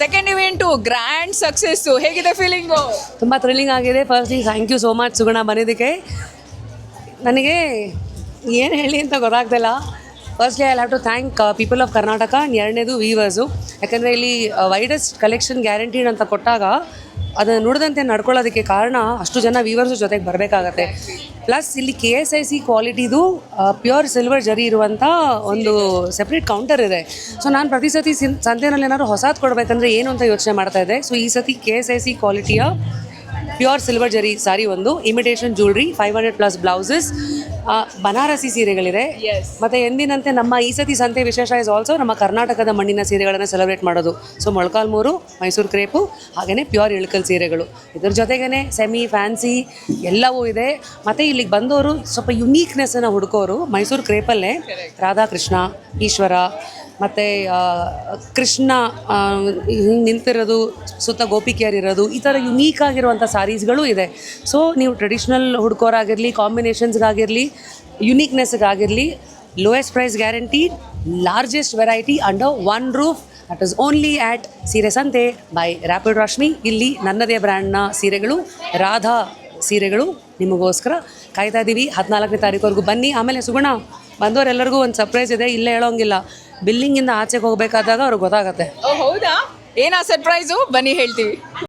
Second event grand success, ಹೇಗಿದೆ feeling? ತುಂಬ thrilling ಆಗಿದೆ. Firstly thank you so much Suguna ಬಂದಿದ್ದಕ್ಕೆ. ನನಗೆ ಏನು ಹೇಳಿ ಅಂತ ಗೊತ್ತಾಗ್ತಿಲ್ಲ. Firstly I have to thank people of Karnataka. ಎರಡನೇದು ವೀವರ್ಸು, ಯಾಕಂದರೆ ಇಲ್ಲಿ ವೈಡೆಸ್ಟ್ ಕಲೆಕ್ಷನ್ ಗ್ಯಾರಂಟೀಡ್ ಅಂತ ಕೊಟ್ಟಾಗ ಅದನ್ನು ನುಡಿದಂತೆ ನಡ್ಕೊಳ್ಳೋದಕ್ಕೆ ಕಾರಣ ಅಷ್ಟು ಜನ ವೀವರ್ಸು ಜೊತೆಗೆ ಬರಬೇಕಾಗತ್ತೆ. ಪ್ಲಸ್ ಇಲ್ಲಿ KSIC ಕ್ವಾಲಿಟಿದು ಪ್ಯೂರ್ ಸಿಲ್ವರ್ ಜರಿ ಇರುವಂಥ ಒಂದು ಸೆಪ್ರೇಟ್ ಕೌಂಟರ್ ಇದೆ. ಸೊ ನಾನು ಪ್ರತಿ ಸತಿ ಸಂತೆನಲ್ಲಿ ಏನಾದ್ರು ಹೊಸದು ಕೊಡಬೇಕಂದ್ರೆ ಏನು ಅಂತ ಯೋಚನೆ ಮಾಡ್ತಾಯಿದ್ದೆ. ಸೊ ಈ ಸತಿ KSIC ಕ್ವಾಲಿಟಿಯ ಪ್ಯೂರ್ ಸಿಲ್ವರ್ ಜರಿ ಸಾರಿ, ಒಂದು ಇಮಿಟೇಷನ್ ಜ್ಯುವೆಲ್ರಿ, 500+ ಬ್ಲೌಸಸ್, ಬನಾರಸಿ ಸೀರೆಗಳಿದೆ. ಮತ್ತು ಎಂದಿನಂತೆ ನಮ್ಮ ಈ ಸತಿ ಸಂತೆ ವಿಶೇಷ ಇಸ್ ಆಲ್ಸೋ ನಮ್ಮ ಕರ್ನಾಟಕದ ಮಣ್ಣಿನ ಸೀರೆಗಳನ್ನು ಸೆಲೆಬ್ರೇಟ್ ಮಾಡೋದು. ಸೊ ಮೊಳಕಾಲ್ಮೂರು, ಮೈಸೂರು ಕ್ರೇಪು, ಹಾಗೆಯೇ ಪ್ಯೂರ್ ಇಳಕಲ್ ಸೀರೆಗಳು, ಇದ್ರ ಜೊತೆಗೇ ಸೆಮಿ ಫ್ಯಾನ್ಸಿ ಎಲ್ಲವೂ ಇದೆ. ಮತ್ತು ಇಲ್ಲಿಗೆ ಬಂದವರು ಸ್ವಲ್ಪ ಯುನೀಕ್ನೆಸ್ಸನ್ನು ಹುಡುಕೋರು ಮೈಸೂರು ಕ್ರೇಪಲ್ಲೇ ರಾಧಾಕೃಷ್ಣ, ಈಶ್ವರ ಮತ್ತು ಕೃಷ್ಣ ಹಿಂಗೆ ನಿಂತಿರೋದು, ಸುತ್ತ ಗೋಪಿಕೆಯರಿರೋದು, ಈ ಥರ ಯುನೀಕ್ ಆಗಿರುವಂಥ ಸಾರೀಸ್ಗಳು ಇದೆ. ಸೊ ನೀವು ಟ್ರೆಡಿಷ್ನಲ್ ಹುಡ್ಕೋರಾಗಿರಲಿ, ಕಾಂಬಿನೇಷನ್ಸ್ಗಾಗಿರಲಿ, ಯುನೀಕ್ನೆಸ್ಗಾಗಿರಲಿ, lowest price guarantee, largest variety under one roof. That is only at Seere Sante by rapid Rashmi. ಇಲ್ಲಿ ನನ್ನದೇ ಬ್ರ್ಯಾಂಡ್ನ ಸೀರೆಗಳು, ರಾಧಾ ಸೀರೆಗಳು ನಿಮಗೋಸ್ಕರ ಕಾಯ್ತಾ ಇದ್ದೀವಿ. 14ನೇ ತಾರೀಕುವರೆಗೂ ಬನ್ನಿ. ಆಮೇಲೆ ಸುಗುಣ ಬಂದವರೆಲ್ಲರಿಗೂ ಒಂದು ಸರ್ಪ್ರೈಸ್ ಇದೆ, ಇಲ್ಲೇ ಹೇಳೋಂಗಿಲ್ಲ. ಬಿಲ್ಲಿಂಗಿಂದ ಆಚೆಗೆ ಹೋಗಬೇಕಾದಾಗ ಅವ್ರಿಗೆ ಗೊತ್ತಾಗತ್ತೆ. ಹೌದಾ? ಏನಾ ಸರ್ಪ್ರೈಸು? ಬನ್ನಿ ಹೇಳ್ತೀವಿ.